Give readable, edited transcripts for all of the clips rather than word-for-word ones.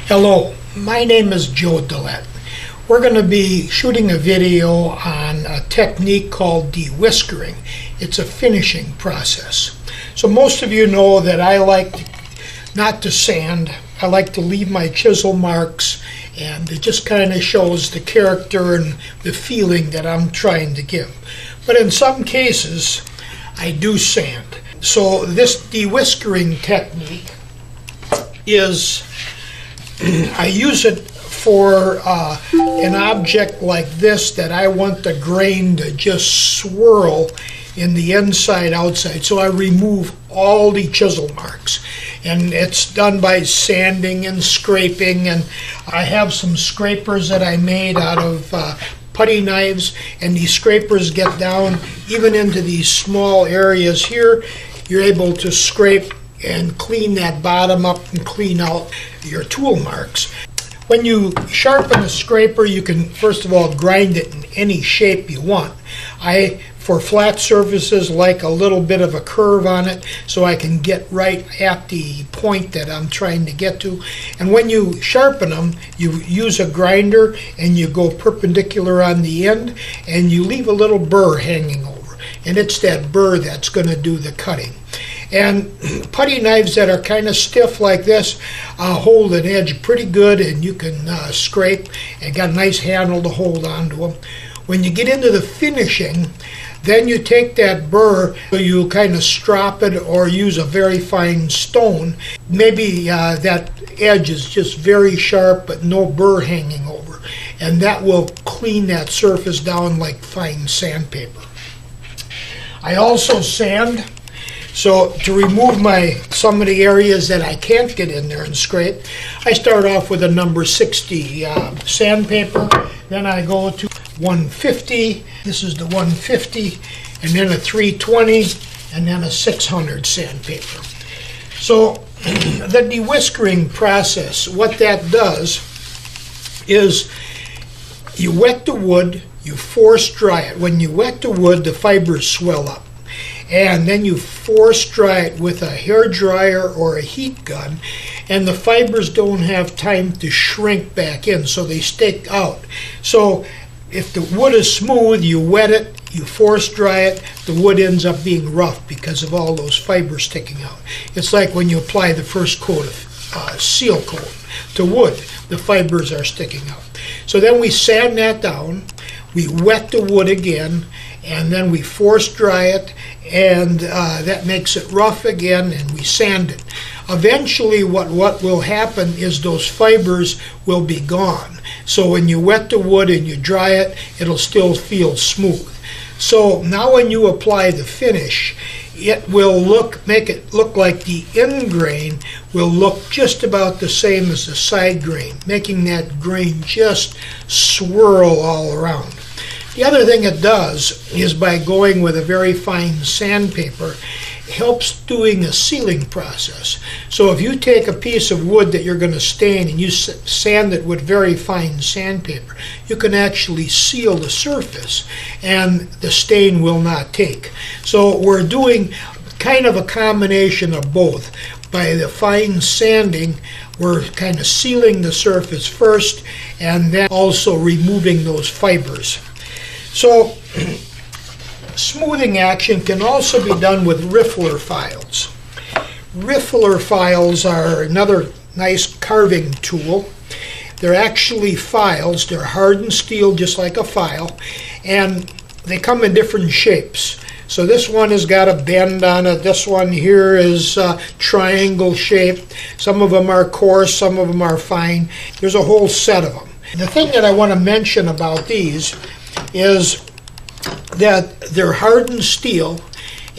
Hello, my name is Joe Dillette. We're going to be shooting a video on a technique called dewhiskering. It's a finishing process. So most of you know that I like not to sand. I like to leave my chisel marks, and it just kind of shows the character and the feeling that I'm trying to give. But in some cases, I do sand. So this dewhiskering technique is I use it for an object like this that I want the grain to just swirl in the inside outside. So I remove all the chisel marks, and it's done by sanding and scraping. And I have some scrapers that I made out of putty knives, and these scrapers get down even into these small areas here. You're able to scrape and clean that bottom up and clean out your tool marks. When you sharpen a scraper, you can first of all grind it in any shape you want. For flat surfaces, like a little bit of a curve on it, so I can get right at the point that I'm trying to get to. And when you sharpen them, you use a grinder and you go perpendicular on the end, and you leave a little burr hanging over. And it's that burr that's going to do the cutting. And putty knives that are kind of stiff like this hold an edge pretty good, and you can scrape, and got a nice handle to hold on to them. When you get into the finishing, then you take that burr, you kind of strop it or use a very fine stone. Maybe that edge is just very sharp but no burr hanging over, and that will clean that surface down like fine sandpaper. I also sand. So to remove some of the areas that I can't get in there and scrape, I start off with a number 60 sandpaper. Then I go to 150. This is the 150, and then a 320, and then a 600 sandpaper. So the dewhiskering process, what that does is you wet the wood, you force dry it. When you wet the wood, the fibers swell up. And then you force dry it with a hair dryer or a heat gun, and the fibers don't have time to shrink back in, so they stick out. So if the wood is smooth, you wet it, you force dry it, the wood ends up being rough because of all those fibers sticking out. It's like when you apply the first coat of seal coat to wood, the fibers are sticking out. So then we sand that down, we wet the wood again, and then we force dry it, and that makes it rough again, and we sand it. Eventually what will happen is those fibers will be gone. So when you wet the wood and you dry it, it'll still feel smooth. So now when you apply the finish, it will make it look like the end grain will look just about the same as the side grain, making that grain just swirl all around. The other thing it does is, by going with a very fine sandpaper, helps doing a sealing process. So if you take a piece of wood that you're going to stain and you sand it with very fine sandpaper, you can actually seal the surface and the stain will not take. So we're doing kind of a combination of both. By the fine sanding, we're kind of sealing the surface first, and then also removing those fibers. So smoothing action can also be done with riffler files. Riffler files are another nice carving tool. They're actually files. They're hardened steel just like a file, and they come in different shapes. So this one has got a bend on it. This one here is triangle shaped. Some of them are coarse, some of them are fine. There's a whole set of them. The thing that I want to mention about these is that they're hardened steel,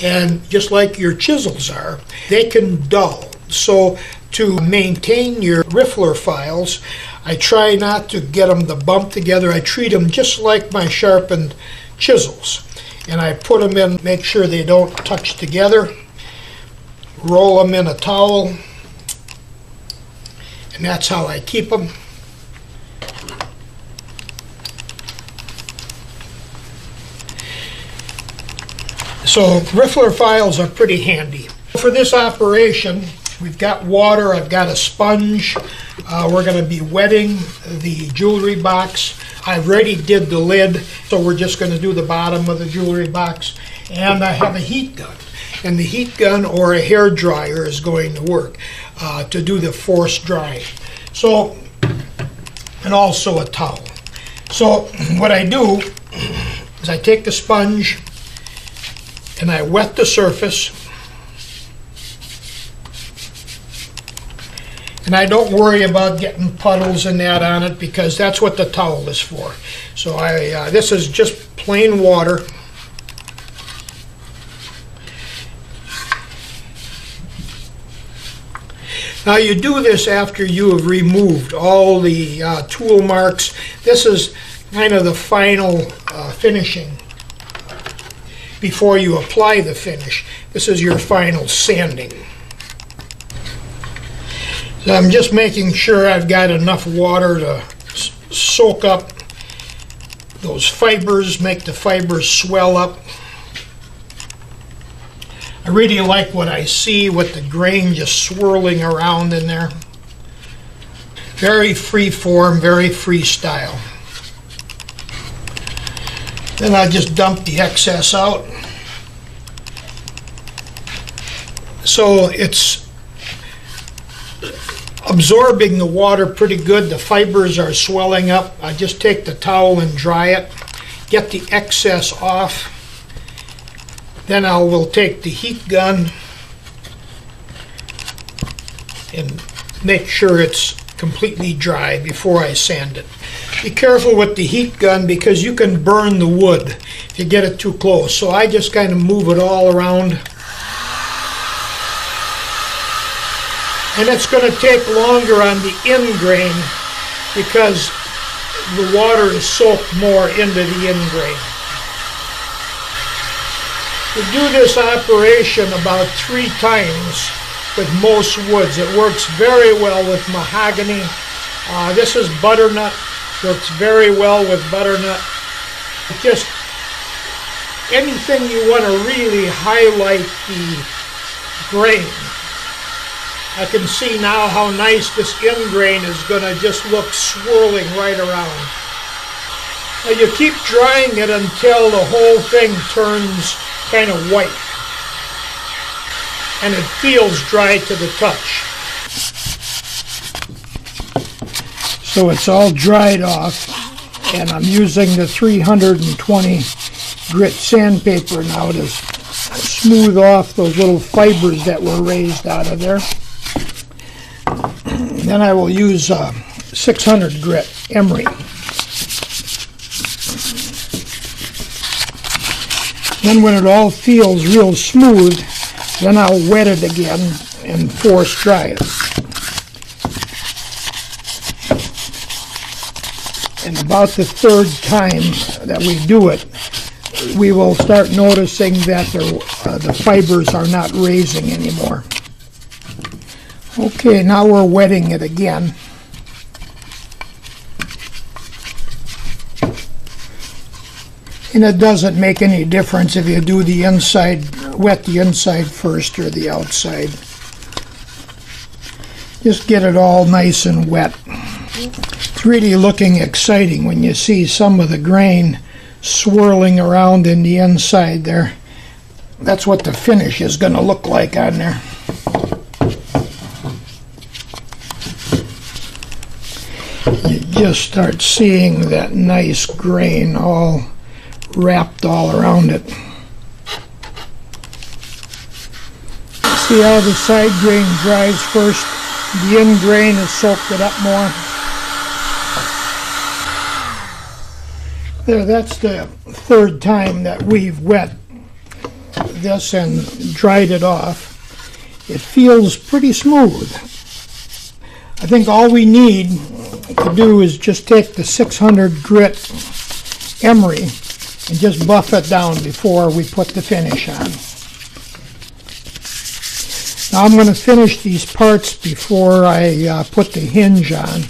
and just like your chisels are, they can dull. So to maintain your riffler files, I try not to get them to bump together. I treat them just like my sharpened chisels, and I put them in, make sure they don't touch together, roll them in a towel, and that's how I keep them. So riffler files are pretty handy. For this operation, we've got water, I've got a sponge, We're going to be wetting the jewelry box. I already did the lid, so we're just going to do the bottom of the jewelry box. And I have a heat gun. And the heat gun or a hair dryer is going to work to do the forced drying. So, and also a towel. So what I do is I take the sponge and I wet the surface. And I don't worry about getting puddles and that on it because that's what the towel is for. So this is just plain water. Now you do this after you have removed all the tool marks. This is kind of the final finishing before you apply the finish. This is your final sanding. So I'm just making sure I've got enough water to soak up those fibers, make the fibers swell up. I really like what I see with the grain just swirling around in there. Very free form, very freestyle. Then I just dump the excess out. So it's absorbing the water pretty good. The fibers are swelling up. I just take the towel and dry it, get the excess off. Then I will take the heat gun and make sure it's completely dry before I sand it. Be careful with the heat gun because you can burn the wood if you get it too close. So I just kind of move it all around. And it's going to take longer on the end grain because the water is soaked more into the end grain. We do this operation about 3 times with most woods. It works very well with mahogany. This is butternut. Works very well with butternut. Just anything you want to really highlight the grain. I can see now how nice this end grain is going to just look swirling right around. Now you keep drying it until the whole thing turns kind of white and it feels dry to the touch. So it's all dried off and I'm using the 320 grit sandpaper now to smooth off those little fibers that were raised out of there. Then I will use 600 grit emery. Then when it all feels real smooth, then I'll wet it again and force dry it. And about the 3rd time that we do it, we will start noticing that the fibers are not raising anymore. Okay, now we're wetting it again. And it doesn't make any difference if you do the inside, wet the inside first or the outside. Just get it all nice and wet. It's really looking exciting when you see some of the grain swirling around in the inside there. That's what the finish is going to look like on there. You just start seeing that nice grain all wrapped all around it. See how the side grain dries first? The end grain has soaked it up more. There, that's the 3rd time that we've wet this and dried it off. It feels pretty smooth. I think all we need to do is just take the 600 grit emery and just buff it down before we put the finish on. Now I'm going to finish these parts before I put the hinge on.